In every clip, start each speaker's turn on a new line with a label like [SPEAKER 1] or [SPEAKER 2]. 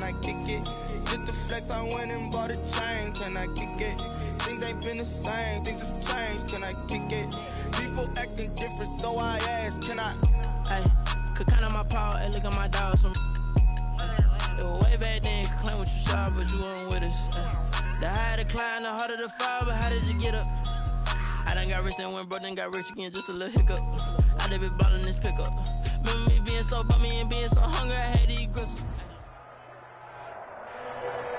[SPEAKER 1] can I kick it? Just to flex, I went and bought a chain, can I kick it? Things ain't been the same, things have changed, can I kick it? People acting different, so I ask, can I?
[SPEAKER 2] Hey, could count on my power, hey, look at my dogs from. It was way back then, could claim what you saw, but you weren't with us. The higher the climb, the harder the fall, but how did you get up? I done got rich and went broke, then got rich again, just a little hiccup. I done been ballin' this pickup. Remember me being so bummy and being so hungry, I had to eat grits.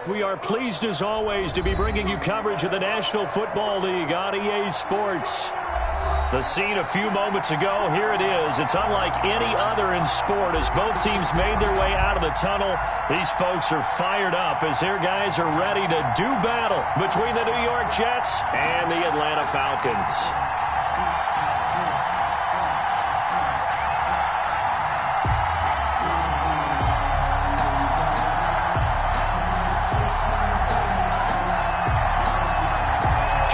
[SPEAKER 3] We are pleased as always to be bringing you coverage of the National Football League on EA Sports. The scene a few moments ago, here it is. It's unlike any other in sport as both teams made their way out of the tunnel. These folks are fired up as their guys are ready to do battle between the New York Jets and the Atlanta Falcons.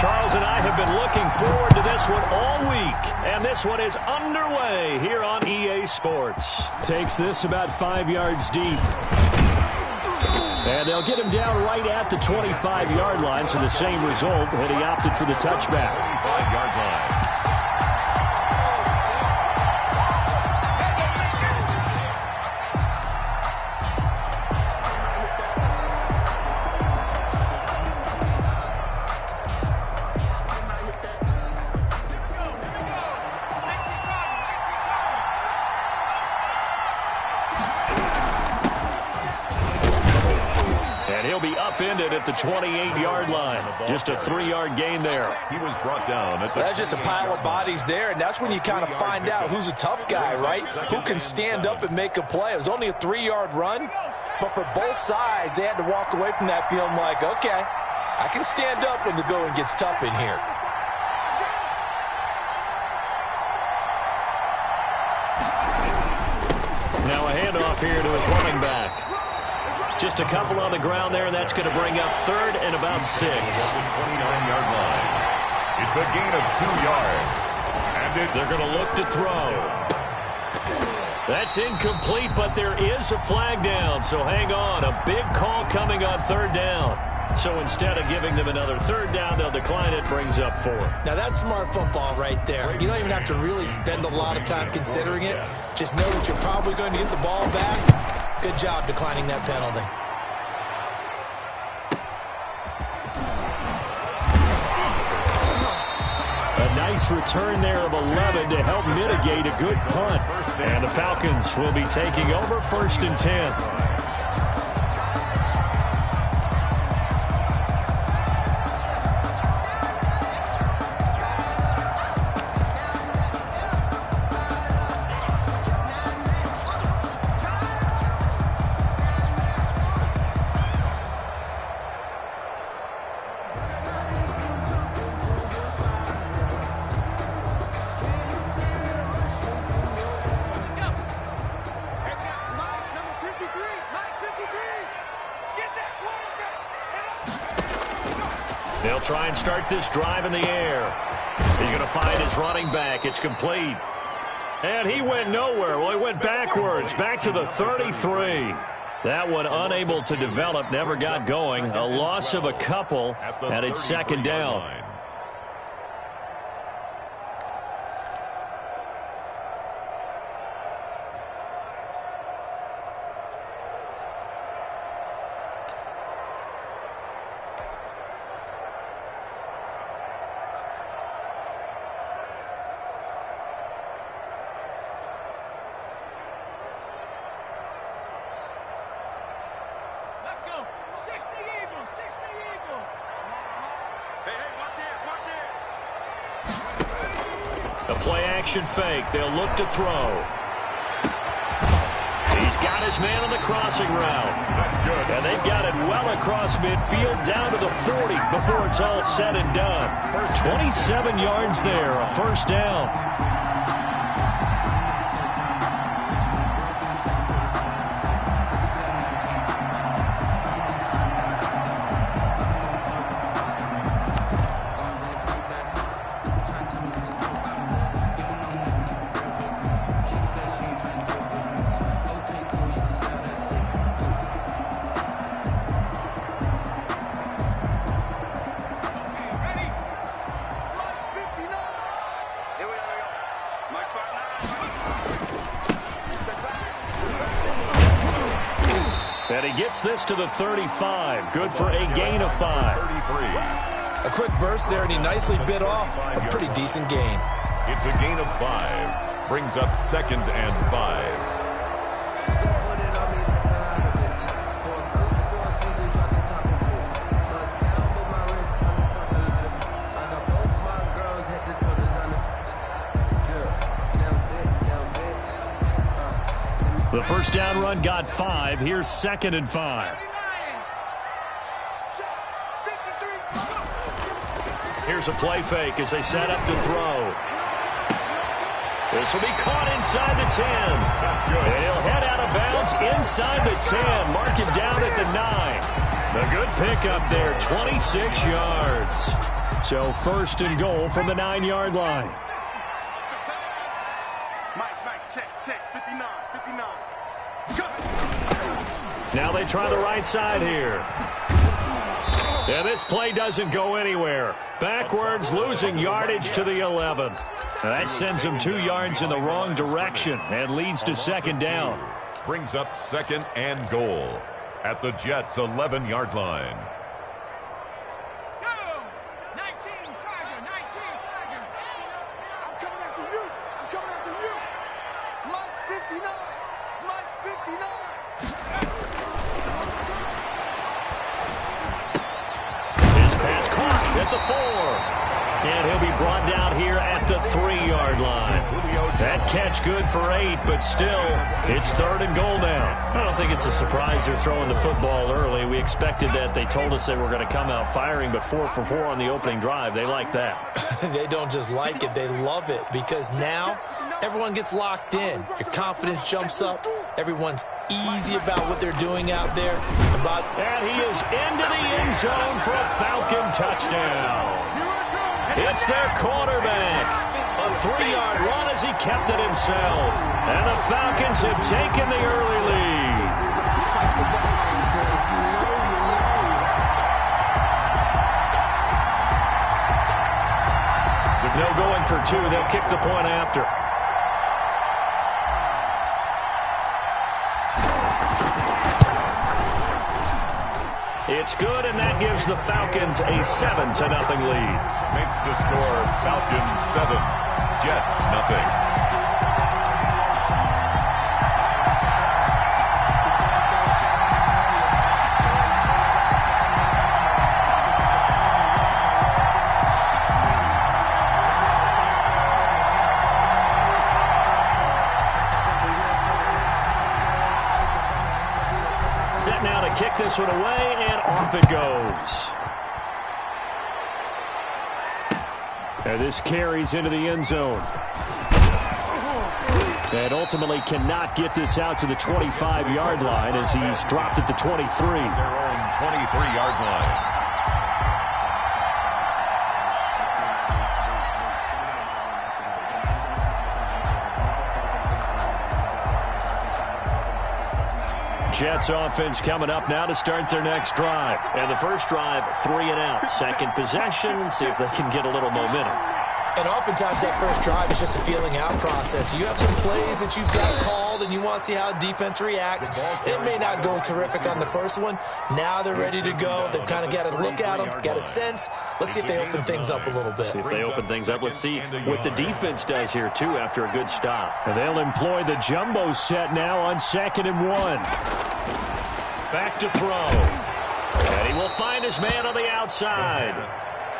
[SPEAKER 3] Charles and I have been looking forward to this one all week, and this one is underway here on EA Sports. Takes this about 5 yards deep. And they'll get him down right at the 25-yard line, so the same result, and he opted for the touchback. 25-yard line. And he'll be upended at the 28-yard line. Just a 3-yard gain there. He was brought down.
[SPEAKER 4] That's just a pile of bodies there, and that's when you kind of find out who's a tough guy, right? Who can stand up and make a play. It was only a 3-yard run, but for both sides, they had to walk away from that feeling like, okay, I can stand up when the going gets tough in here.
[SPEAKER 3] Now a handoff here to his running back. Just a couple on the ground there, and that's going to bring up third and about 6.
[SPEAKER 5] 29-yard line. It's a gain of 2 yards. And
[SPEAKER 3] they're going to look to throw. That's incomplete, but there is a flag down, so hang on. A big call coming on third down. So instead of giving them another third down, they'll decline it, brings up 4.
[SPEAKER 4] Now that's smart football right there. You don't even have to really spend a lot of time considering it. Just know that you're probably going to get the ball back. Good job declining that penalty.
[SPEAKER 3] A nice return there of 11 to help mitigate a good punt. And the Falcons will be taking over 1st and 10. They'll try and start this drive in the air. He's going to find his running back. It's complete. And he went nowhere. Well, he went backwards, back to the 33. That one unable to develop, never got going. A loss of a couple, and it's 2nd down. The play-action fake. They'll look to throw. He's got his man on the crossing route. That's good. And they've got it well across midfield down to the 40 before it's all said and done. 27 yards there, a 1st down. he gets this to the 35. Good for a gain of 5.
[SPEAKER 5] 33.
[SPEAKER 4] A quick burst there, and he nicely bit off a pretty decent gain.
[SPEAKER 5] It's a gain of 5. Brings up 2nd and 5.
[SPEAKER 3] The first down run got 5. Here's 2nd and 5. Here's a play fake as they set up to throw. This will be caught inside the 10.
[SPEAKER 5] That's good.
[SPEAKER 3] And he'll head out of bounds inside the 10. Mark him down at the 9. A good pickup there, 26 yards. So 1st and goal from the 9-yard line. Now they try the right side here. And this play doesn't go anywhere. Backwards, losing yardage to the 11. That sends them 2 yards in the wrong direction and leads to 2nd down.
[SPEAKER 5] Brings up 2nd and goal at the Jets' 11-yard line.
[SPEAKER 3] At the 4. And he'll be brought down here at the 3-yard line. That catch good for 8, but still, it's 3rd and goal now. I don't think it's a surprise they're throwing the football early. We expected that. They told us they were going to come out firing, but 4 for 4 on the opening drive. They like that.
[SPEAKER 4] They don't just like it, they love it, because now everyone gets locked in. Your confidence jumps up. Everyone's easy about what they're doing out there.
[SPEAKER 3] And he is into the end zone for a Falcon touchdown. It's their quarterback. A 3-yard run as he kept it himself. And the Falcons have taken the early lead. With no going for 2, they'll kick the point after. It's good, and that gives the Falcons a 7-0 lead.
[SPEAKER 5] Makes the score Falcons 7, Jets nothing.
[SPEAKER 3] Set now to kick this one away, and off it goes. And this carries into the end zone. And ultimately cannot get this out to the 25-yard line as he's dropped at the 23.
[SPEAKER 5] Their own 23-yard line.
[SPEAKER 3] Jets offense coming up now to start their next drive. And the first drive, 3 and out. Second possession, see if they can get a little momentum.
[SPEAKER 4] And oftentimes that first drive is just a feeling out process. You have some plays that you've got called and you want to see how defense reacts. It may not go terrific on the first one. Now they're ready to go. They've kind of got to look at them, got a sense. Let's see if they open things up a little bit.
[SPEAKER 3] See if they open things up. Let's see what the defense does here, too, after a good stop. And they'll employ the jumbo set now on 2nd and 1. Back to throw. And he will find his man on the outside.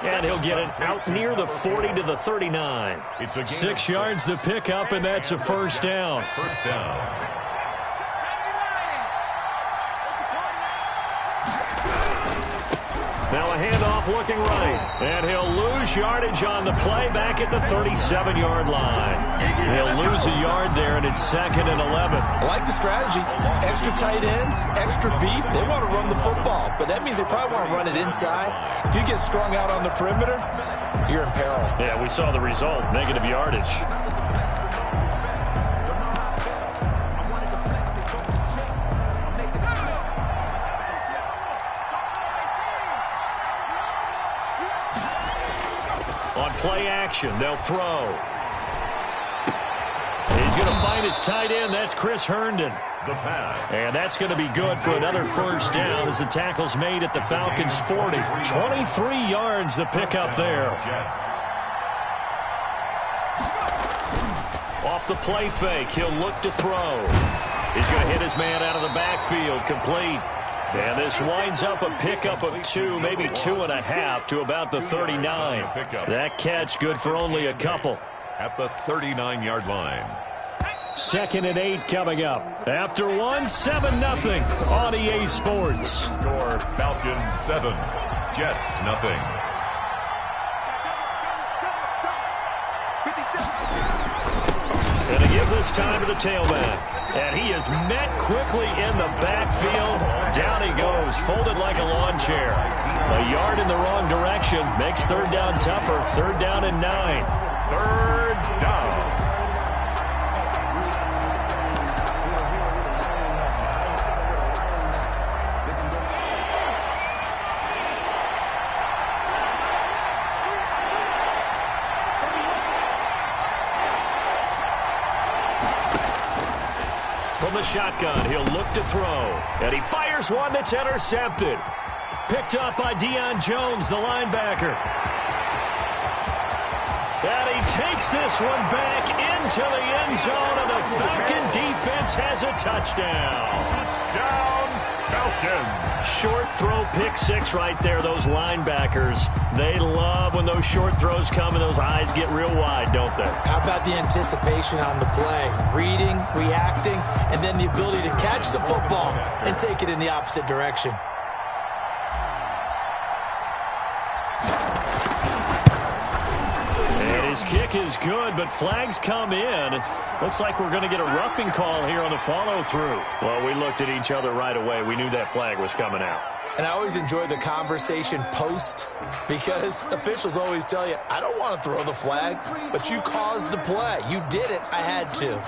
[SPEAKER 3] And he'll get it out near the 40 to the 39. 6 yards to pick up, and that's a first down.
[SPEAKER 5] First down.
[SPEAKER 3] Now a handoff looking right. And he'll lose yardage on the play back at the 37-yard line. He'll lose a yard there, and it's 2nd and 11.
[SPEAKER 4] I like the strategy. Extra tight ends, extra beef. They want to run the football, but that means they probably want to run it inside. If you get strung out on the perimeter, you're in peril.
[SPEAKER 3] Yeah, we saw the result, negative yardage. On play action, they'll throw. He's going to find his tight end. That's Chris Herndon.
[SPEAKER 5] the pass.
[SPEAKER 3] And that's going to be good for another first down as the tackle's made at the Falcons' 40. 23 yards the pickup there. Off the play fake, he'll look to throw. He's going to hit his man out of the backfield, complete. And this winds up a pickup of 2, maybe 2.5 to about the 39. That catch good for only a couple.
[SPEAKER 5] At the 39-yard line.
[SPEAKER 3] 2nd and 8 coming up. After 1, 7-0 on EA Sports.
[SPEAKER 5] Score Falcons 7, Jets nothing.
[SPEAKER 3] And to give this time to the tailback. And he is met quickly in the backfield. Down he goes, folded like a lawn chair. A yard in the wrong direction makes 3rd down tougher. 3rd down and 9.
[SPEAKER 5] 3rd down.
[SPEAKER 3] From the shotgun, he'll look to throw. And he fires one that's intercepted. Picked up by Deion Jones, the linebacker. And he takes this one back into the end zone, and the Falcon defense has a touchdown.
[SPEAKER 5] Touchdown, Falcons.
[SPEAKER 3] Short throw, pick 6 right there. Those linebackers, they love when those short throws come and those eyes get real wide, don't they?
[SPEAKER 4] How about the anticipation on the play? Reading, reacting, and then the ability to catch the football and take it in the opposite direction.
[SPEAKER 3] And his kick is good, but flags come in. Looks like we're going to get a roughing call here on the follow-through. Well, we looked at each other right away. We knew that flag was coming out.
[SPEAKER 4] And I always enjoy the conversation post because officials always tell you, I don't want to throw the flag, but you caused the play. You did it. I had to.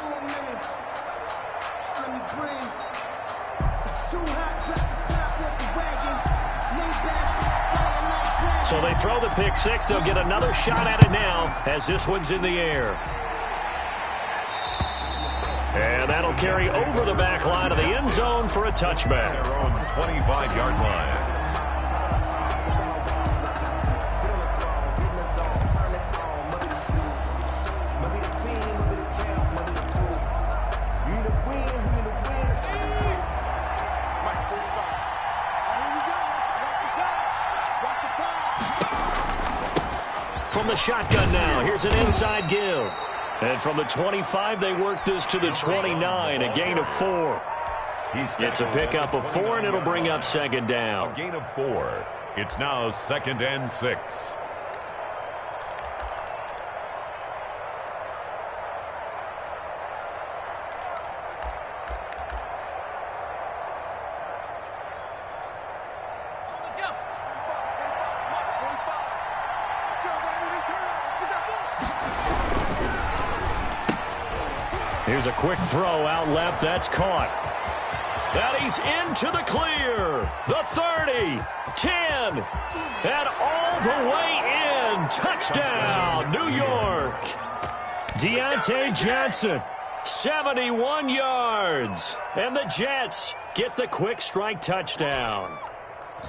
[SPEAKER 3] So they throw the pick 6. They'll get another shot at it now as this one's in the air. And that'll carry over the back line of the end zone for a touchback.
[SPEAKER 5] Their own 25-yard line.
[SPEAKER 3] From the shotgun now, here's an inside give. And from the 25, they work this to the 29, a gain of 4. It's a pickup of 4, and it'll bring up 2nd down.
[SPEAKER 5] A gain of 4. It's now 2nd and 6.
[SPEAKER 3] Here's a quick throw out left. That's caught. And he's into the clear. The 30, 10, and all the way in. Touchdown, New York. Deontay Johnson, 71 yards. And the Jets get the quick strike touchdown.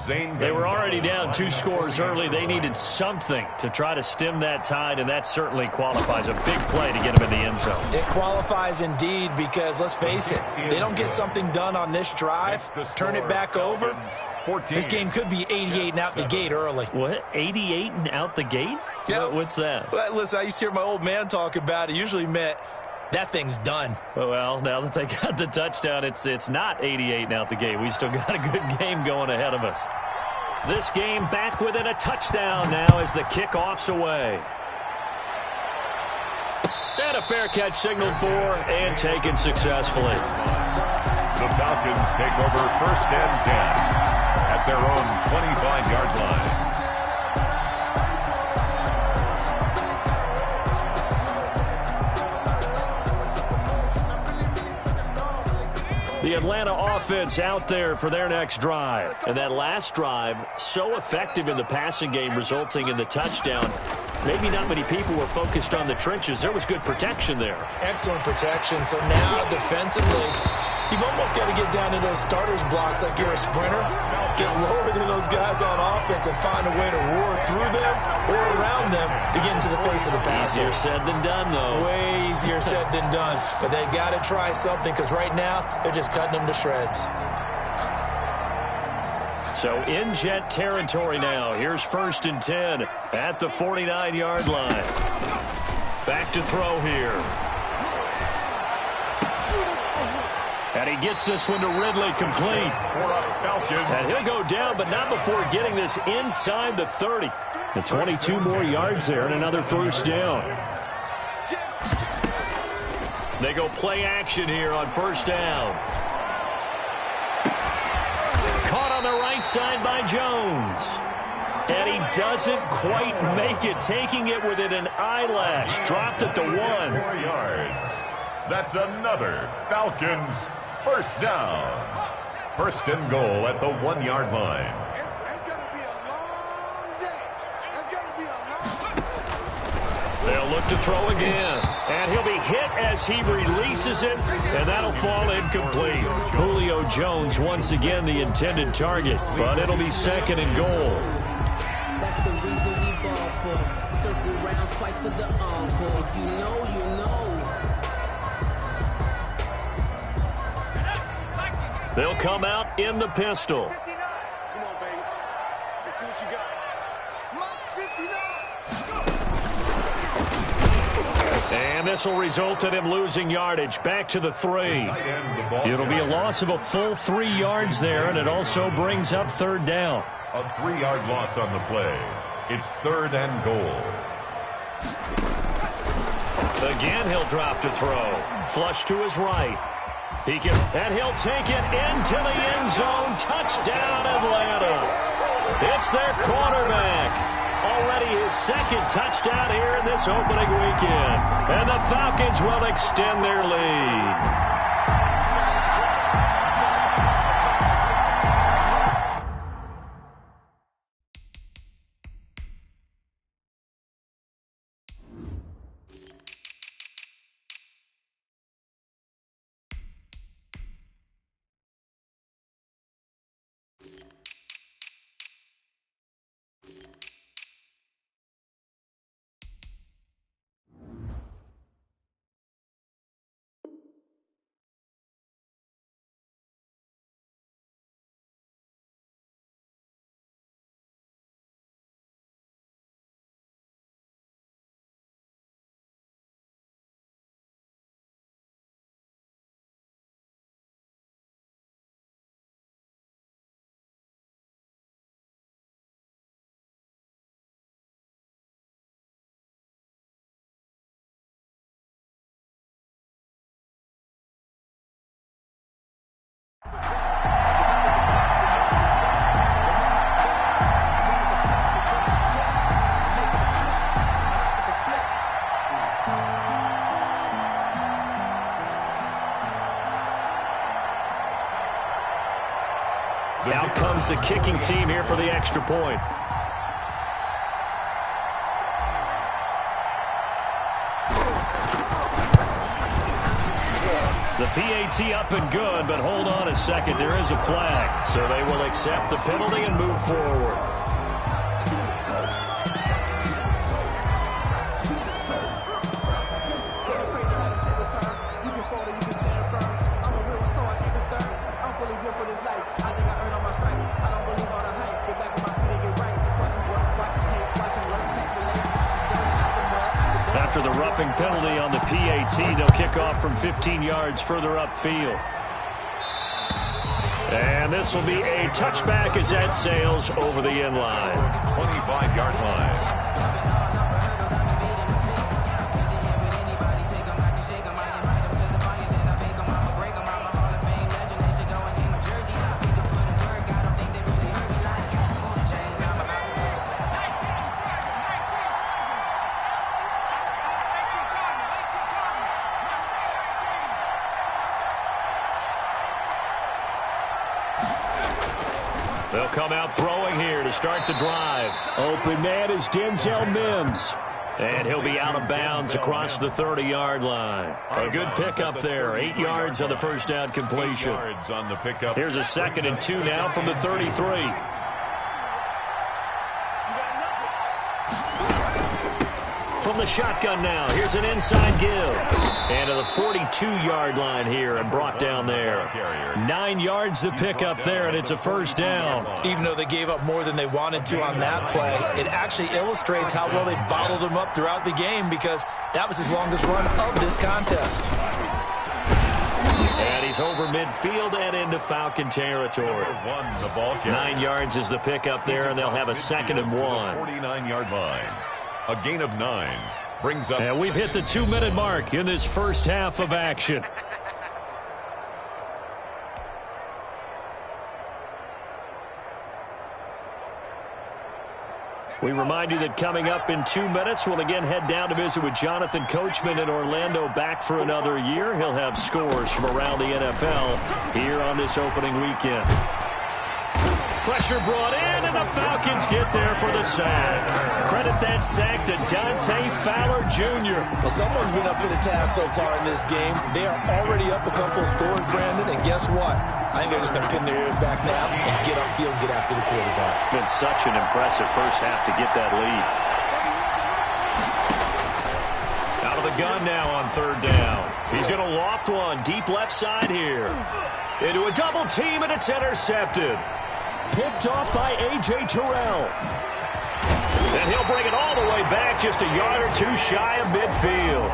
[SPEAKER 3] They were already down 2 scores early. They needed something to try to stem that tide, and that certainly qualifies. A big play to get them in the end zone.
[SPEAKER 4] It qualifies indeed because, let's face it, they don't get something done on this drive, turn it back over. This game could be 88 and out the gate early.
[SPEAKER 3] What? 88 and out the gate?
[SPEAKER 4] Yeah.
[SPEAKER 3] What's that?
[SPEAKER 4] Well, listen, I used to hear my old man talk about it. Usually meant that thing's done.
[SPEAKER 3] Well, now that they got the touchdown, it's not 88 and out the gate. We still got a good game going ahead of us. This game back within a touchdown now as the kickoff's away. And a fair catch signaled for and taken successfully.
[SPEAKER 5] The Falcons take over 1st and 10 at their own 25-yard line.
[SPEAKER 3] The Atlanta offense out there for their next drive. And that last drive, so effective in the passing game, resulting in the touchdown. Maybe not many people were focused on the trenches. There was good protection there.
[SPEAKER 4] Excellent protection. So now defensively, you've almost got to get down to those starters blocks like you're a sprinter, get lower than those guys on offense and find a way to roar through them or around them to get into the face of the passer.
[SPEAKER 3] Easier said than done, though.
[SPEAKER 4] Way easier said than done. But they've got to try something because right now they're just cutting them to shreds.
[SPEAKER 3] So in Jet territory now. Here's 1st and 10 at the 49-yard line. Back to throw here. And he gets this one to Ridley complete. And he'll go down, but not before getting this inside the 30. The 22 more yards there and another 1st down. They go play action here on 1st down. Caught on the right side by Jones. And he doesn't quite make it, taking it within an eyelash. Dropped at the 1.
[SPEAKER 5] 4 yards. That's another Falcons 1st down. 1st and goal at the 1-yard line.
[SPEAKER 6] It's going to be a long day. It's going to be a long day.
[SPEAKER 3] They'll look to throw again. And he'll be hit as he releases it, and that'll fall incomplete. Julio Jones once again the intended target, but it'll be 2nd and goal.
[SPEAKER 7] That's the reason we ball for. Circle round twice for the encore. If you know, you know.
[SPEAKER 3] They'll come out in the pistol.
[SPEAKER 6] Come on, baby. Let's see what you got. Block 59.
[SPEAKER 3] And this will result in him losing yardage. Back to the 3. It'll be a loss of a full 3 yards there, and it also brings up 3rd down.
[SPEAKER 5] A 3-yard loss on the play. It's 3rd and goal.
[SPEAKER 3] Again, he'll drop to throw. Flush to his right. And he'll take it into the end zone. Touchdown, Atlanta. It's their quarterback. Already his 2nd touchdown here in this opening weekend. And the Falcons will extend their lead. Out comes the kicking team here for the extra point. The PAT up and good, but hold on a second. There is a flag, so they will accept the penalty and move forward. After the roughing penalty on the PAT, they'll kick off from 15 yards further upfield. And this will be a touchback as that sails over the end line.
[SPEAKER 5] 25-yard line.
[SPEAKER 3] They'll come out throwing here to start the drive. Open man is Denzel Mims. And he'll be out of bounds across the 30-yard line. A good pickup there. 8 yards on the first down completion. Here's a 2nd and 2 now from the 33. From the shotgun now, here's an inside give. And to the 42-yard line here and brought down there. 9 yards to pick up there, and it's a first down.
[SPEAKER 4] Even though they gave up more than they wanted to on that play, it actually illustrates how well they bottled him up throughout the game, because that was his longest run of this contest.
[SPEAKER 3] And he's over midfield and into Falcon territory. 9 yards is the pickup there, and they'll have a 2nd and 1.
[SPEAKER 5] 49-yard line. A gain of 9 brings up.
[SPEAKER 3] And we've hit the 2-minute mark in this first half of action. We remind you that coming up in 2 minutes, we'll again head down to visit with Jonathan Coachman in Orlando, back for another year. He'll have scores from around the NFL here on this opening weekend. Pressure brought in, and the Falcons get there for the sack. Credit that sack to Dante Fowler Jr.
[SPEAKER 4] Well, someone's been up to the task so far in this game. They are already up a couple of scores, Brandon, and guess what? I think they're just going to pin their ears back now and get upfield and get after the quarterback.
[SPEAKER 3] Been such an impressive first half to get that lead. Out of the gun now on 3rd down. He's going to loft one deep left side here. Into a double team, and it's intercepted. Picked off by A.J. Terrell. And he'll bring it all the way back, just a yard or two shy of midfield.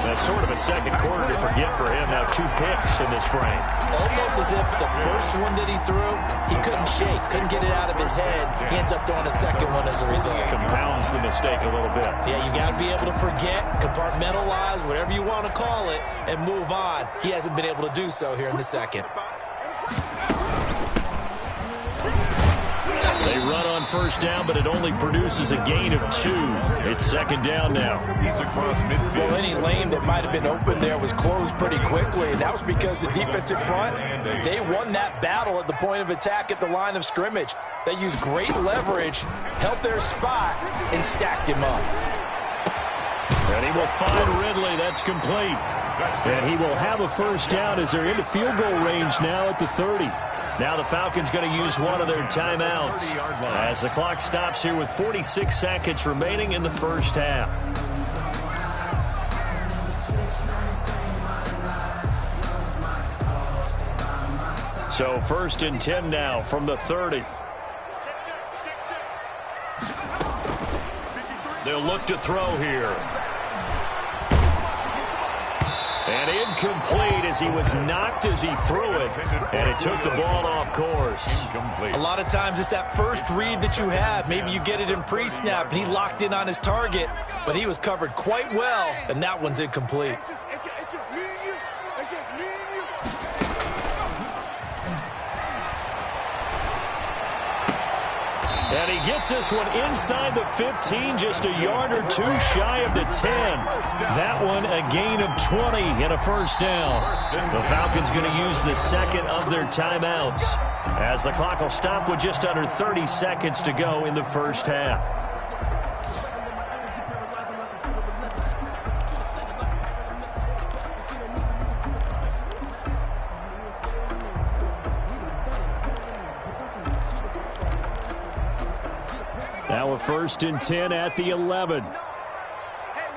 [SPEAKER 3] That's sort of a second quarter to forget for him. Now 2 picks in this frame.
[SPEAKER 4] Almost as if the first one that he threw, he couldn't shake, couldn't get it out of his head. He ends up throwing a second one as a result.
[SPEAKER 3] Compounds the mistake a little bit.
[SPEAKER 4] Yeah, you got to be able to forget, compartmentalize, whatever you want to call it, and move on. He hasn't been able to do so here in the second.
[SPEAKER 3] They run on first down, but it only produces a gain of 2. It's 2nd down now.
[SPEAKER 5] He's across midfield.
[SPEAKER 4] Well, any lane that might have been open there was closed pretty quickly, and that was because the defensive front, they won that battle at the point of attack at the line of scrimmage. They used great leverage, held their spot, and stacked him up.
[SPEAKER 3] And he will find Ridley. That's complete. And he will have a first down as they're into field goal range now at the 30. Now the Falcons going to use one of their timeouts as the clock stops here with 46 seconds remaining in the first half. So 1st and 10 now from the 30. They'll look to throw here. And incomplete as he was knocked as he threw it. And it took the ball off course.
[SPEAKER 4] A lot of times it's that first read that you have. Maybe you get it in pre-snap and he locked in on his target, but he was covered quite well, and that one's incomplete.
[SPEAKER 6] It's just me and you. It's just me and you.
[SPEAKER 3] And he gets this one inside the 15, just a yard or 2 shy of the 10. That one a gain of 20 and a first down. The Falcons going to use the 2nd of their timeouts as the clock will stop with just under 30 seconds to go in the first half. Now a 1st and 10 at the 11.
[SPEAKER 6] Hey,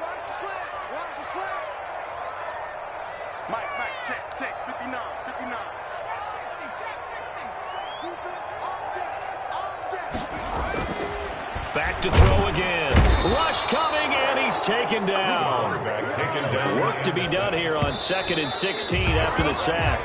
[SPEAKER 6] watch the slant. Watch the slant. Mike, check. 59. Defense all day.
[SPEAKER 3] Back to throw again. Rush coming, and he's taken down. Work to be done here on 2nd and 16 after the sack.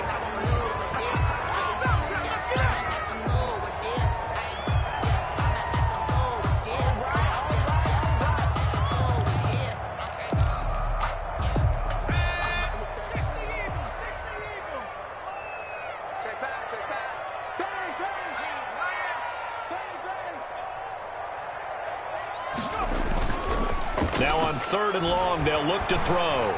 [SPEAKER 3] Now on 3rd and long, they'll look to throw.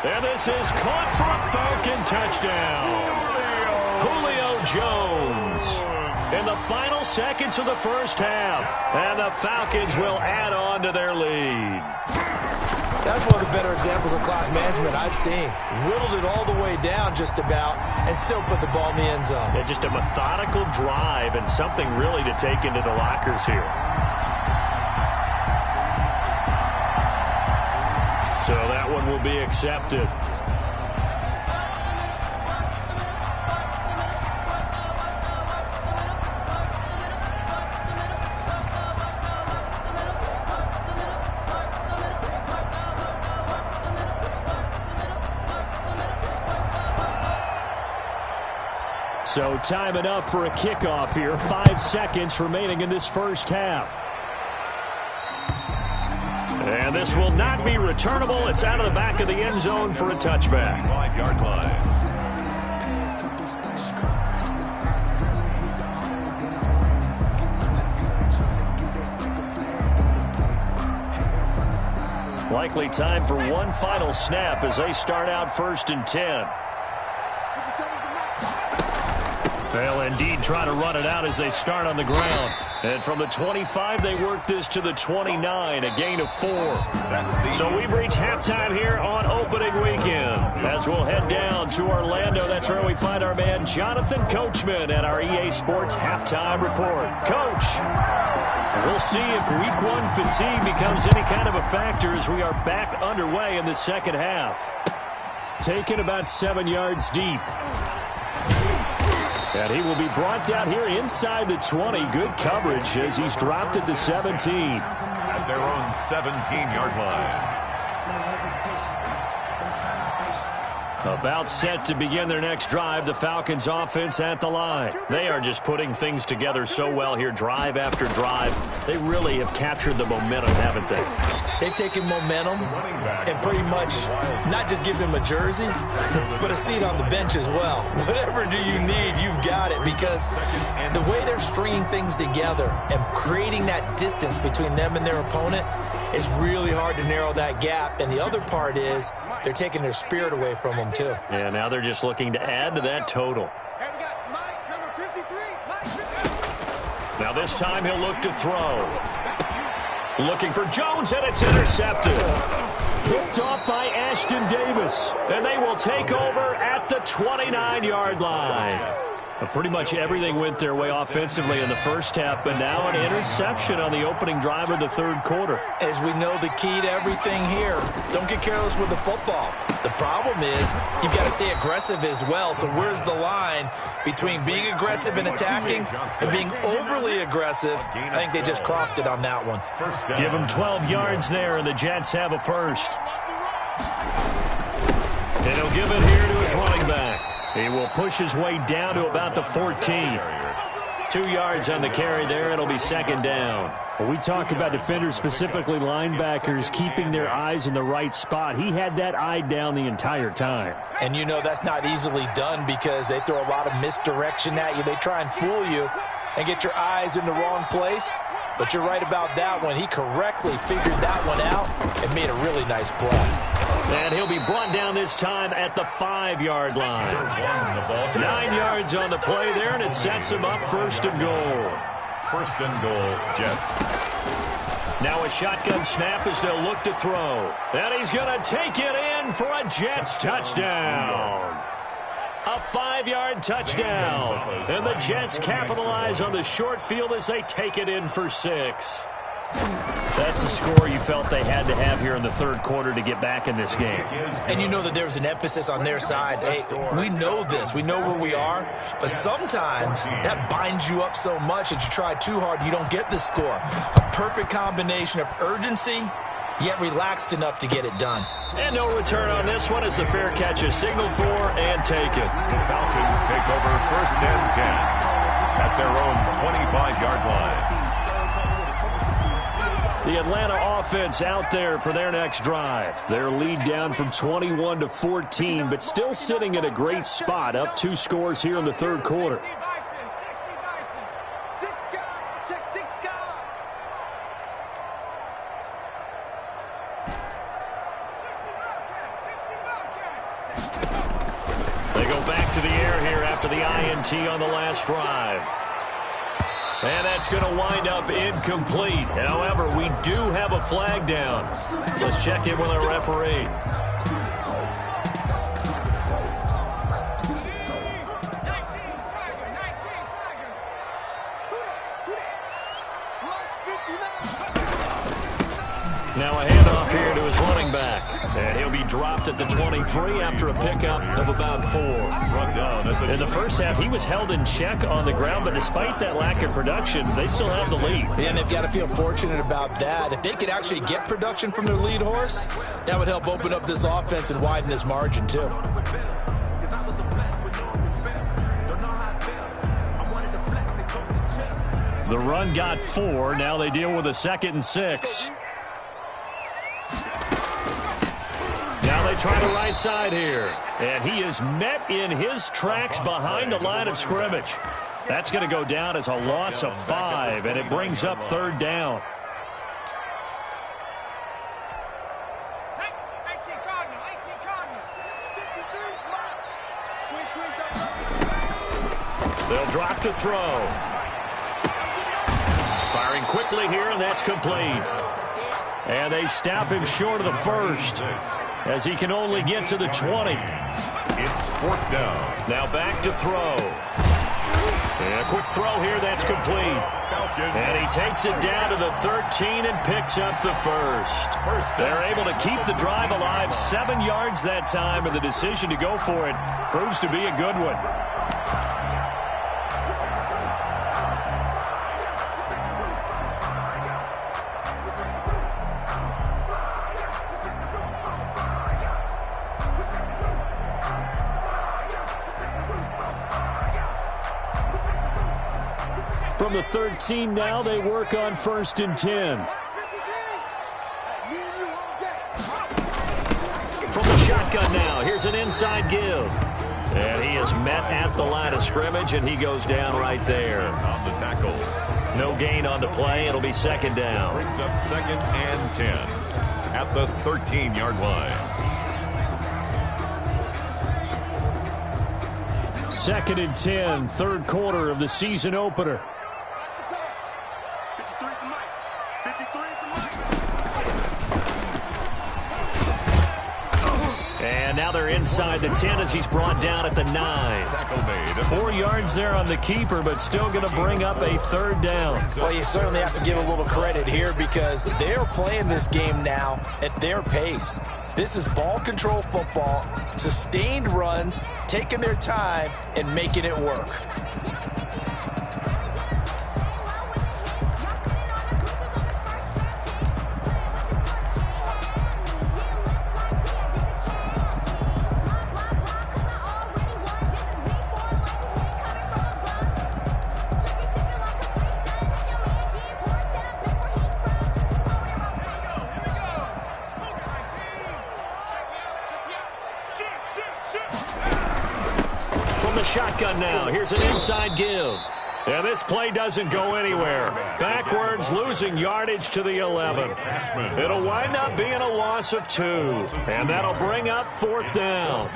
[SPEAKER 3] And this is caught for a Falcon touchdown. Julio Jones. in the final seconds of the first half. And the Falcons will add on to their lead.
[SPEAKER 4] That's one of the better examples of clock management I've seen. Whittled it all the way down just about and still put the ball in the end zone.
[SPEAKER 3] Yeah, just a methodical drive and something really to take into the lockers here. So that one will be accepted. So time enough for a kickoff here. 5 seconds remaining in this first half. And this will not be returnable. It's out of the back of the end zone for a touchback.
[SPEAKER 5] 5-yard line.
[SPEAKER 3] Likely time for one final snap as they start out 1st and 10. They'll indeed try to run it out as they start on the ground. And from the 25, they work this to the 29, a gain of 4. So we've reached halftime here on opening weekend. As we'll head down to Orlando, that's where we find our man Jonathan Coachman at our EA Sports Halftime Report. Coach, we'll see if Week 1 fatigue becomes any kind of a factor as we are back underway in the second half. Taken about 7 yards deep. And he will be brought down here inside the 20. Good coverage as he's dropped at the 17.
[SPEAKER 5] At their own 17-yard line.
[SPEAKER 3] About set to begin their next drive, the Falcons offense at the line. They are just putting things together so well here, drive after drive. They really have captured the momentum, haven't they?
[SPEAKER 4] They've taken momentum and pretty much not just given him a jersey, but a seat on the bench as well. Whatever do you need, you've got it, because the way they're stringing things together and creating that distance between them and their opponent is really hard to narrow that gap. And the other part is they're taking their spirit away from them, too.
[SPEAKER 3] Yeah, now they're just looking to add to that total. Now this time he'll look to throw. Looking for Jones, and it's intercepted. Picked off by Ashton Davis. And they will take over at the 29-yard line. Pretty much everything went their way offensively in the first half, but now an interception on the opening drive of the third quarter.
[SPEAKER 4] As we know, the key to everything here, don't get careless with the football. The problem is you've got to stay aggressive as well. So where's the line between being aggressive and attacking and being overly aggressive? I think they just crossed it on that one.
[SPEAKER 3] Give them 12 yards there, and the Jets have a first. And he'll give it here to his running back. He will push his way down to about the 14. 2 yards on the carry there. It'll be second down. Well, we talk about defenders, specifically linebackers, keeping their eyes in the right spot. He had that eye down the entire time.
[SPEAKER 4] And you know that's not easily done because they throw a lot of misdirection at you. They try and fool you and get your eyes in the wrong place. But you're right about that one. He correctly figured that one out and made a really nice play.
[SPEAKER 3] And he'll be brought down this time at the 5-yard line. 9 yards on the play there, and it sets him up 1st and goal.
[SPEAKER 5] 1st and goal, Jets.
[SPEAKER 3] Now a shotgun snap as they'll look to throw. And he's going to take it in for a Jets touchdown. A 5-yard touchdown. And the Jets capitalize on the short field as they take it in for 6. That's the score you felt they had to have here in the third quarter to get back in this game.
[SPEAKER 4] And you know that there's an emphasis on their side. Hey, we know this. We know where we are. But sometimes that binds you up so much that you try too hard, you don't get the score. A perfect combination of urgency, yet relaxed enough to get it done.
[SPEAKER 3] And no return on this one as the fair catch is signaled for and taken.
[SPEAKER 5] The Falcons take over 1st and 10 at their own 25-yard line.
[SPEAKER 3] The Atlanta offense out there for their next drive. Their lead down from 21 to 14, but still sitting at a great spot, up 2 scores here in the third quarter. They go back to the air here after the INT on the last drive. And that's going to wind up incomplete. However, we do have a flag down. Let's check in with our referee. Now a handoff here to his running back. And he'll be dropped at the 23 after a pickup of about 4. In the first half, he was held in check on the ground, but despite that lack of production, they still have the lead.
[SPEAKER 4] And they've got to feel fortunate about that. If they could actually get production from their lead horse, that would help open up this offense and widen this margin, too.
[SPEAKER 3] The run got 4. Now they deal with a 2nd and 6. Now they try the right side here. And he is met in his tracks behind the line of scrimmage. That's going to go down as a loss of 5, and it brings up 3rd down. They'll drop to throw. Firing quickly here, and that's complete. And they stop him short of the 1st as he can only get to the 20.
[SPEAKER 5] It's 4th down.
[SPEAKER 3] Now back to throw. And a quick throw here, that's complete. And he takes it down to the 13 and picks up the 1st. They're able to keep the drive alive, 7 yards that time, and the decision to go for it proves to be a good one. From the 13 now, they work on 1st and 10. From the shotgun now, here's an inside give. And he is met at the line of scrimmage, and he goes down right there.
[SPEAKER 5] On the tackle.
[SPEAKER 3] No gain on the play. It'll be 2nd down.
[SPEAKER 5] Brings up 2nd and 10 at the 13-yard line.
[SPEAKER 3] 2nd and 10, 3rd quarter of the season opener. And now they're inside the 10 as he's brought down at the 9. 4 yards there on the keeper, but still going to bring up a 3rd down.
[SPEAKER 4] Well, you certainly have to give a little credit here because they're playing this game now at their pace. This is ball control football, sustained runs, taking their time, and making it work.
[SPEAKER 3] Shotgun now. Here's an inside give. And this play doesn't go anywhere. Backwards, losing yardage to the 11. It'll wind up being a loss of 2. And that'll bring up 4th down.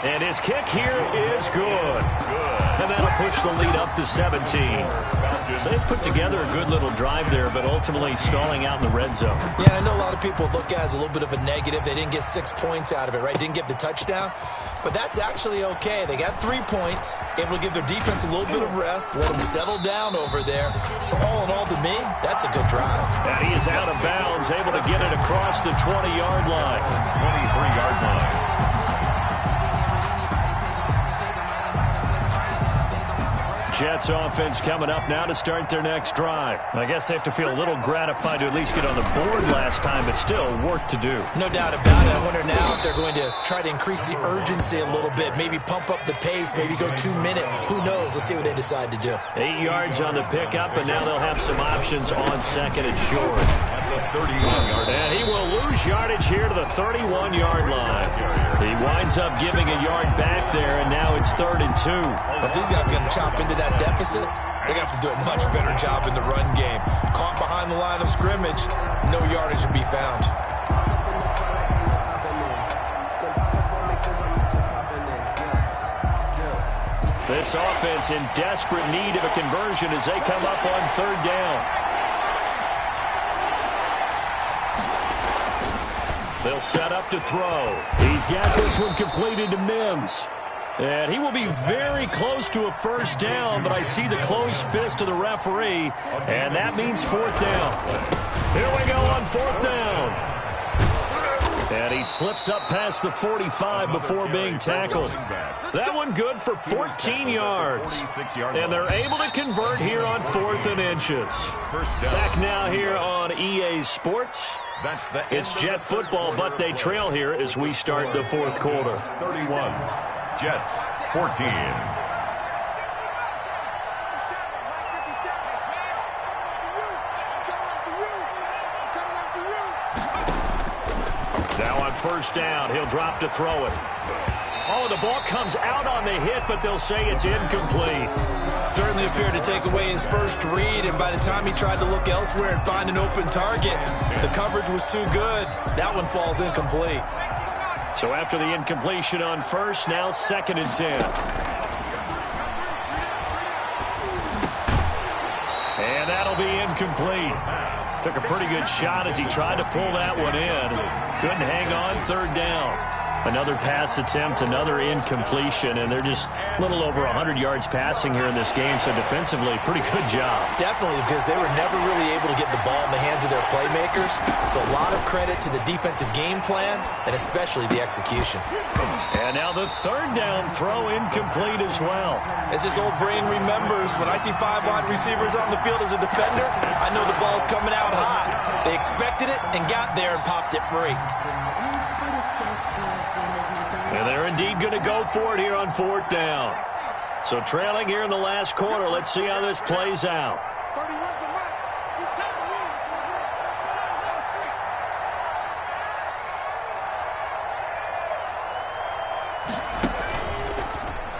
[SPEAKER 3] And his kick here is good. And that'll push the lead up to 17. So they've put together a good little drive there, but ultimately stalling out in the red zone.
[SPEAKER 4] Yeah, I know a lot of people look at it as a little bit of a negative. They didn't get 6 points out of it, right? Didn't get the touchdown. But that's actually okay. They got 3 points, able to give their defense a little bit of rest, let them settle down over there. So all in all, to me, that's a good drive.
[SPEAKER 3] And he is out of bounds, able to get it across the 20-yard line.
[SPEAKER 5] 23-yard line.
[SPEAKER 3] Jets offense coming up now to start their next drive. I guess they have to feel a little gratified to at least get on the board last time, but still work to do.
[SPEAKER 4] No doubt about it. I wonder now if they're going to try to increase the urgency a little bit, maybe pump up the pace, maybe go 2-minute. Who knows? Let's see what they decide to do.
[SPEAKER 3] 8 yards on the pickup, and now they'll have some options on 2nd and short.
[SPEAKER 5] At the 31-yard line.
[SPEAKER 3] And he will lose yardage here to the 31-yard line. He winds up giving a yard back there, and now it's 3rd and 2.
[SPEAKER 4] But these guys are going to chop into that deficit. They got to do a much better job in the run game. Caught behind the line of scrimmage, no yardage to be found.
[SPEAKER 3] This offense in desperate need of a conversion as they come up on third down. They'll set up to throw. He's got this one completed to Mims. And he will be very close to a first down, but I see the closed fist of the referee, and that means fourth down. Here we go on fourth down. And he slips up past the 45 before being tackled. That one good for 14 yards. And they're able to convert here on 4th and inches. Back now here on EA Sports. It's Jet football, but they trail here as we start the fourth quarter.
[SPEAKER 5] 31, Jets 14.
[SPEAKER 3] Now on first down, he'll drop to throw it. Oh, the ball comes out on the hit, but they'll say it's incomplete.
[SPEAKER 4] Certainly appeared to take away his first read, and by the time he tried to look elsewhere and find an open target, the coverage was too good. That one falls incomplete.
[SPEAKER 3] So after the incompletion on first, now 2nd and 10. And that'll be incomplete. Took a pretty good shot as he tried to pull that one in. Couldn't hang on, third down. Another pass attempt, another incompletion, and they're just a little over 100 yards passing here in this game, so defensively, pretty good job.
[SPEAKER 4] Definitely, because they were never really able to get the ball in the hands of their playmakers, so a lot of credit to the defensive game plan, and especially the execution.
[SPEAKER 3] And now the third down throw incomplete as well.
[SPEAKER 4] As his old brain remembers, when I see 5 wide receivers on the field as a defender, I know the ball's coming out hot. They expected it and got there and popped it free.
[SPEAKER 3] And they're indeed going to go for it here on fourth down. So trailing here in the last quarter, let's see how this plays out.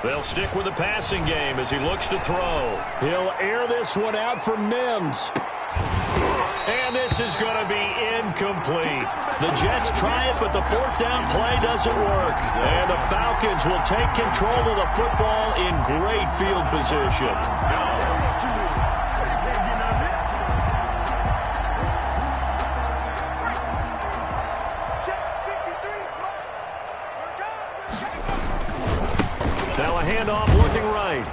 [SPEAKER 3] They'll stick with the passing game as he looks to throw. He'll air this one out for Mims. And this is going to be incomplete. The Jets try it, but the fourth down play doesn't work. And the Falcons will take control of the football in great field position. Now a handoff looking right.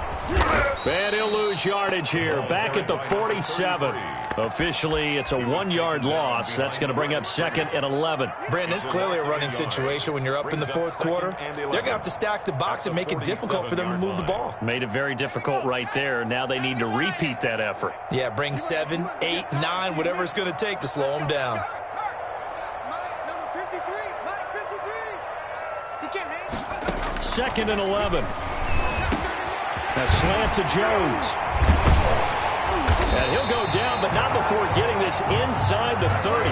[SPEAKER 3] And he'll lose yardage here. Back at the 47. Officially, it's a 1-yard loss. That's going to bring up 2nd and 11.
[SPEAKER 4] Brandon, it's clearly a running situation when you're up in the fourth quarter. They're going to have to stack the box and make it difficult for them to move the ball.
[SPEAKER 3] Made it very difficult right there. Now they need to repeat that effort.
[SPEAKER 4] Yeah, bring 7, 8, 9, whatever it's going to take to slow them down.
[SPEAKER 6] Number 53, Mike 53. He can't hang.
[SPEAKER 3] 2nd and 11. A slant to Jones. And he'll go down, but not before getting this inside the 30.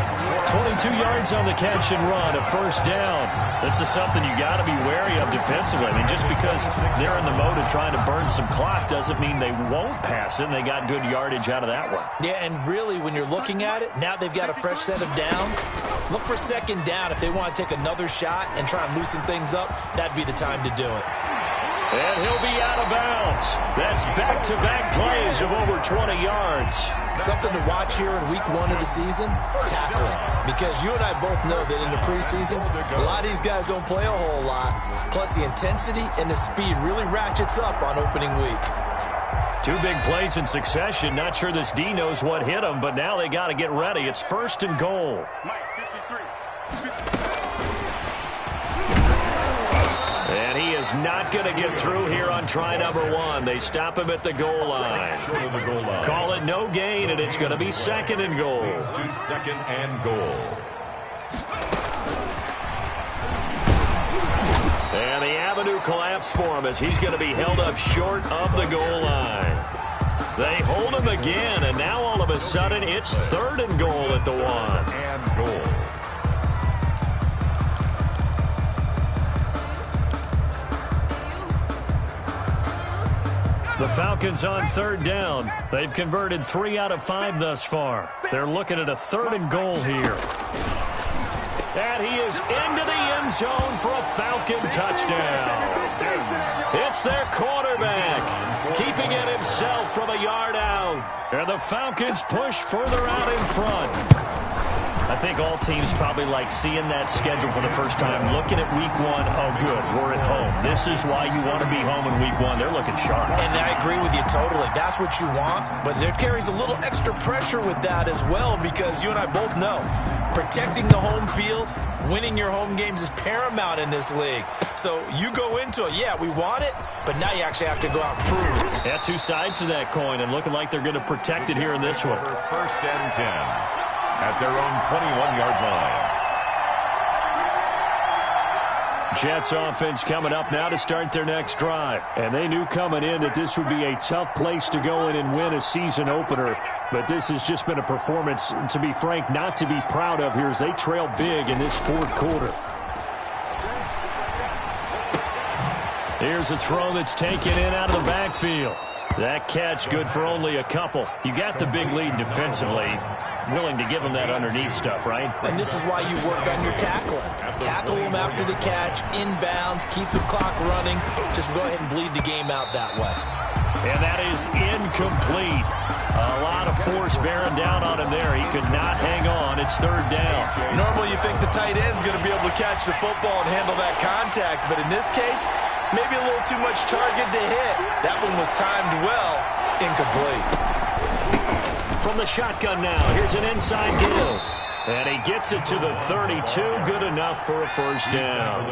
[SPEAKER 3] 22 yards on the catch and run, a first down. This is something you got to be wary of defensively. I mean, just because they're in the mode of trying to burn some clock doesn't mean they won't pass it, and they got good yardage out of that one.
[SPEAKER 4] Yeah, and really, when you're looking at it, now they've got a fresh set of downs. Look for 2nd down. If they want to take another shot and try and loosen things up, that'd be the time to do it.
[SPEAKER 3] And he'll be out of bounds. That's back-to-back plays of over 20 yards.
[SPEAKER 4] Something to watch here in week 1 of the season, tackling. Because you and I both know that in the preseason, a lot of these guys don't play a whole lot. Plus, the intensity and the speed really ratchets up on opening week.
[SPEAKER 3] 2 big plays in succession. Not sure this D knows what hit him, but now they got to get ready. It's 1st and goal. And he is not going to get through here on try number 1. They stop him at the goal line. Call it no gain, and it's going to be 2nd and goal.
[SPEAKER 5] It's to 2nd and goal.
[SPEAKER 3] And the avenue collapsed for him as he's going to be held up short of the goal line. They hold him again, and now all of a sudden it's 3rd and goal at the 1.
[SPEAKER 5] And goal.
[SPEAKER 3] The Falcons on 3rd down. They've converted 3 out of 5 thus far. They're looking at a 3rd and goal here. And he is into the end zone for a Falcon touchdown. It's their quarterback, keeping it himself from a yard out. And the Falcons push further out in front. I think all teams probably like seeing that schedule for the first time, looking at week one. Oh, good, we're at home. This is why you want to be home in week one. They're looking sharp.
[SPEAKER 4] And I agree with you totally. That's what you want. But there carries a little extra pressure with that as well, because you and I both know protecting the home field, winning your home games is paramount in this league. So you go into it, yeah, we want it, but now you actually have to go out and prove it.
[SPEAKER 3] Yeah, two sides to that coin, and looking like they're going to protect it here in this one.
[SPEAKER 5] First and 10. At their own 21-yard line.
[SPEAKER 3] Jets offense coming up now to start their next drive. And they knew coming in that this would be a tough place to go in and win a season opener. But this has just been a performance, to be frank, not to be proud of here as they trail big in this fourth quarter. Here's a throw that's taken in out of the backfield. That catch good for only a couple. You got the big lead defensively. Willing to give them that underneath stuff, right?
[SPEAKER 4] And this is why you work on your tackling. Tackle them after the catch, inbounds, keep the clock running. Just go ahead and bleed the game out that way.
[SPEAKER 3] And that is incomplete. A lot of force bearing down on him there. He could not hang on. It's third down.
[SPEAKER 4] Normally you think the tight end's going to be able to catch the football and handle that contact, but in this case, maybe a little too much target to hit. That one was timed well, incomplete.
[SPEAKER 3] From the shotgun now, here's an inside deal. And he gets it to the 32, good enough for a first down.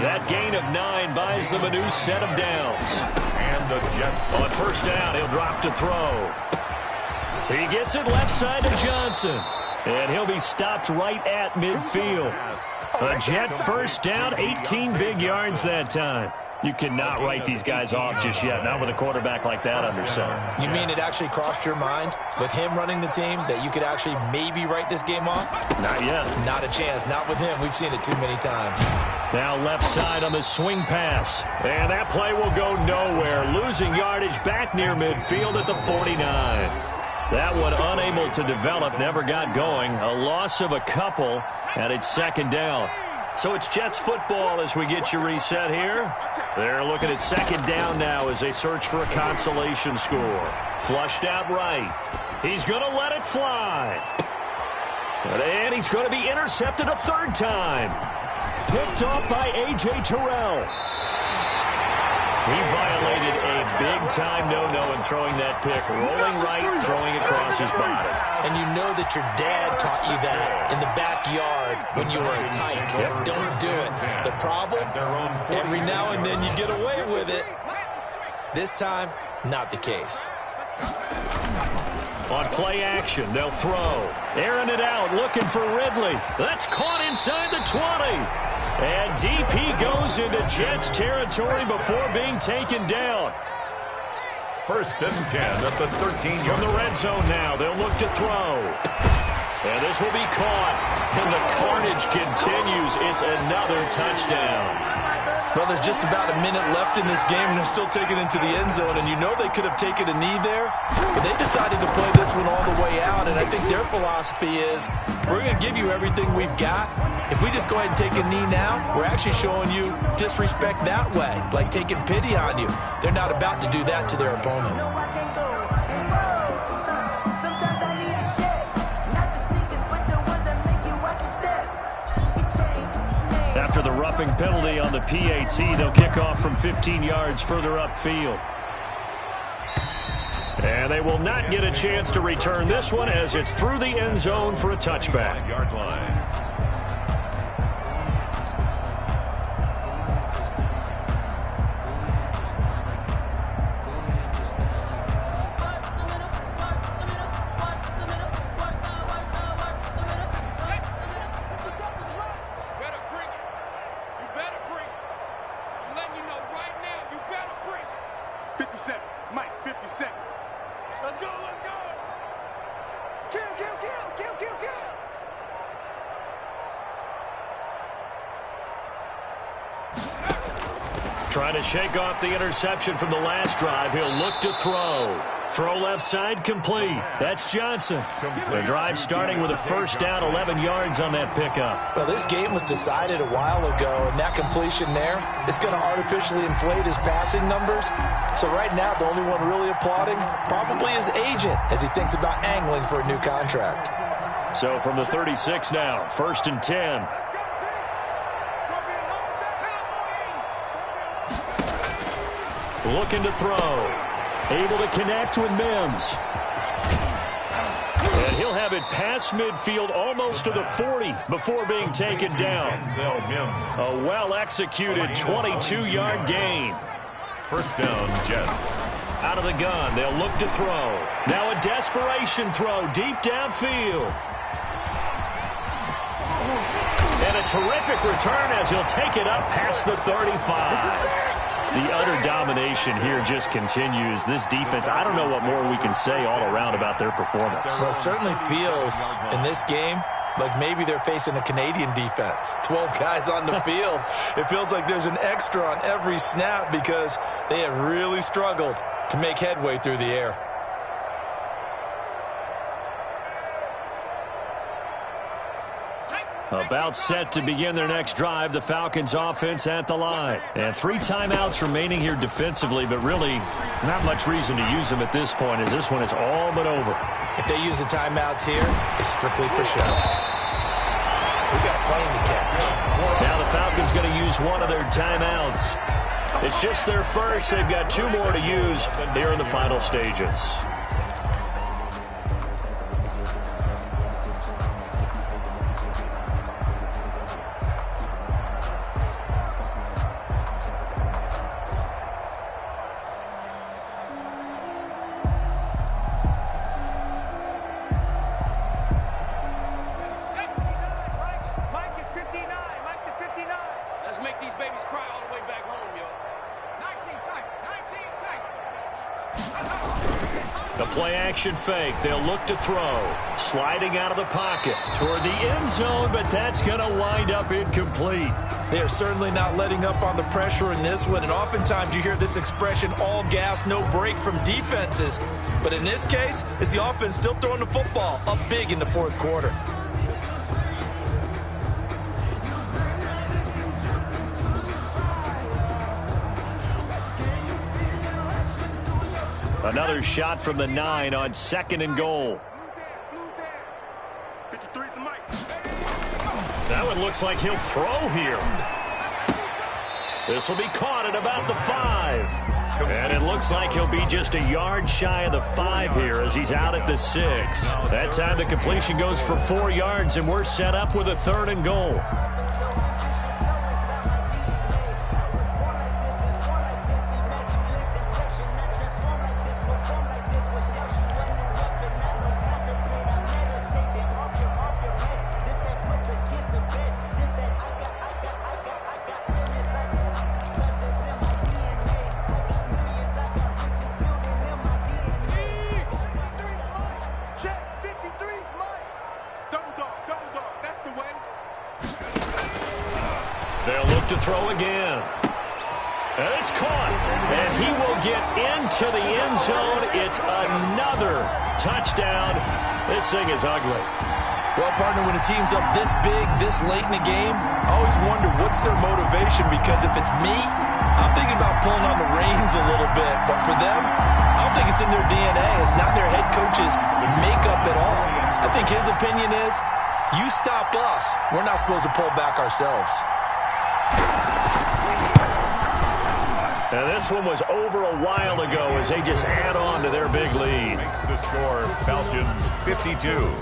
[SPEAKER 3] That gain of 9 buys them a new set of downs.
[SPEAKER 5] And the Jets.
[SPEAKER 3] On first down, he'll drop to throw. He gets it left side to Johnson. And he'll be stopped right at midfield. A Jet first down, 18 big yards that time. You cannot write these guys off just yet, not with a quarterback like that under center.
[SPEAKER 4] You mean it actually crossed your mind with him running the team that you could actually maybe write this game off?
[SPEAKER 3] Not yet.
[SPEAKER 4] Not a chance. Not with him. We've seen it too many times.
[SPEAKER 3] Now left side on the swing pass. And that play will go nowhere. Losing yardage back near midfield at the 49. That one unable to develop, never got going. A loss of a couple, and it's second down. So it's Jets football as we get you reset here. They're looking at second down now as they search for a consolation score. Flushed out right. He's going to let it fly. And he's going to be intercepted a third time. Picked off by A.J. Terrell. He violated a big-time no-no in throwing that pick. Rolling right, throwing across his body.
[SPEAKER 4] And you know that your dad taught you that in the backyard when you were a tyke. Yep. Don't do it. The problem, every now and then you get away with it. This time, not the case.
[SPEAKER 3] On play action, they'll throw. Airing it out, looking for Ridley. That's caught inside the 20. And DP goes into Jets territory before being taken down.
[SPEAKER 5] First and 10 at the 13-yard.
[SPEAKER 3] From the red zone now, they'll look to throw. And this will be caught. And the carnage continues. It's another touchdown.
[SPEAKER 4] Well, there's just about a minute left in this game, and they're still taking it into the end zone. And you know they could have taken a knee there, but they decided to play this one all the way out. And I think their philosophy is, we're going to give you everything we've got. If we just go ahead and take a knee now, we're actually showing you disrespect that way, like taking pity on you. They're not about to do that to their opponent.
[SPEAKER 3] After the roughing penalty on the PAT, they'll kick off from 15 yards further upfield. And they will not get a chance to return this one as it's through the end zone for a touchback.
[SPEAKER 5] 5-yard line.
[SPEAKER 3] Trying to shake off the interception from the last drive. He'll look to throw. Throw left side complete. That's Johnson. The drive starting with a first down, 11 yards on that pickup.
[SPEAKER 4] Well, this game was decided a while ago, and that completion there is going to artificially inflate his passing numbers. So right now, the only one really applauding probably his agent as he thinks about angling for a new contract.
[SPEAKER 3] So from the 36 now, 1st and 10. Looking to throw. Able to connect with Mims. And he'll have it past midfield almost to the 40 before being taken down. A well-executed 22-yard gain.
[SPEAKER 5] First down, Jets.
[SPEAKER 3] Out of the gun, they'll look to throw. Now a desperation throw deep downfield. And a terrific return as he'll take it up past the 35. The utter domination here just continues. This defense, I don't know what more we can say all around about their performance.
[SPEAKER 4] Well, it certainly feels in this game like maybe they're facing a Canadian defense. 12 guys on the field. It feels like there's an extra on every snap because they have really struggled to make headway through the air.
[SPEAKER 3] About set to begin their next drive, the Falcons offense at the line. And 3 timeouts remaining here defensively, but really not much reason to use them at this point as this one is all but over.
[SPEAKER 4] If they use the timeouts here, it's strictly for show. We got a plane to catch.
[SPEAKER 3] Now the Falcons going to use one of their timeouts. It's just their first. They've got 2 more to use here in the final stages. Fake. They'll look to throw. Sliding out of the pocket toward the end zone, but that's going to wind up incomplete.
[SPEAKER 4] They are certainly not letting up on the pressure in this one, and oftentimes you hear this expression, all gas, no break from defenses. But in this case, it's the offense still throwing the football up big in the 4th quarter.
[SPEAKER 3] Another shot from the 9 on 2nd and goal. That one looks like he'll throw here. This will be caught at about the 5. And it looks like he'll be just a yard shy of the 5 here as he's out at the 6. That time the completion goes for 4 yards, and we're set up with a 3rd and goal. To throw again. And it's caught. And he will get into the end zone. It's another touchdown. This thing is ugly.
[SPEAKER 4] Well, partner, when a team's up this big, this late in the game, I always wonder what's their motivation, because if it's me, I'm thinking about pulling on the reins a little bit. But for them, I don't think it's in their DNA. It's not their head coach's makeup at all. I think his opinion is, you stop us, we're not supposed to pull back ourselves.
[SPEAKER 3] And this one was over a while ago as they just add on to their big lead.
[SPEAKER 5] Makes the score Falcons 52,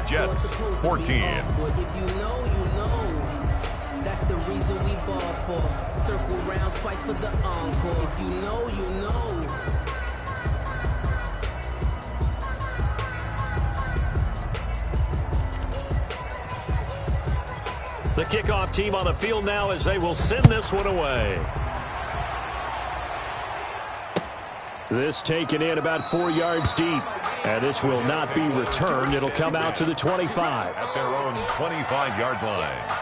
[SPEAKER 5] Jets 14.
[SPEAKER 7] If you know, you know. That's the reason we ball for. Circle round twice for the encore. If you know, you know.
[SPEAKER 3] The kickoff team on the field now as they will send this one away. This taken in about 4 yards deep. And this will not be returned. It'll come out to the 25.
[SPEAKER 5] At their own 25-yard line.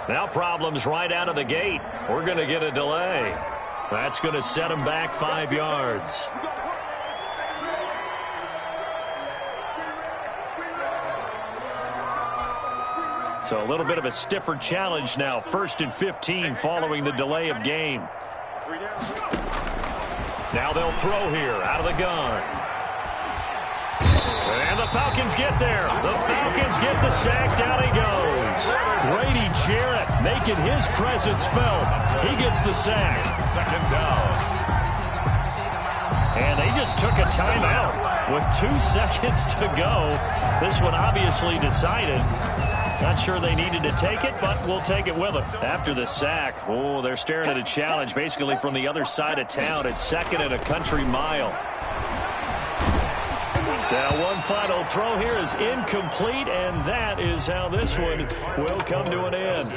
[SPEAKER 3] Now problems right out of the gate. We're going to get a delay. That's going to set him back 5 yards. So a little bit of a stiffer challenge now. 1st and 15 following the delay of game. Now they'll throw here out of the gun. And the Falcons get there. The Falcons get the sack. Down he goes. Grady Jarrett making his presence felt. He gets the sack.
[SPEAKER 5] 2nd down.
[SPEAKER 3] And they just took a timeout with 2 seconds to go. This one obviously decided. Not sure they needed to take it, but we'll take it with them. After the sack, oh, they're staring at a challenge basically from the other side of town. It's 2nd and a country mile. Now one final throw here is incomplete, and that is how this one will come to an end.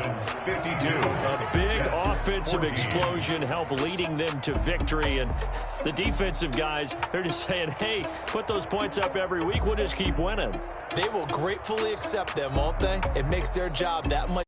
[SPEAKER 5] 52.
[SPEAKER 3] A big offensive explosion helped leading them to victory, and the defensive guys, they're just saying, hey, put those points up every week. We'll just keep winning.
[SPEAKER 4] They will gratefully accept them, won't they? It makes their job that much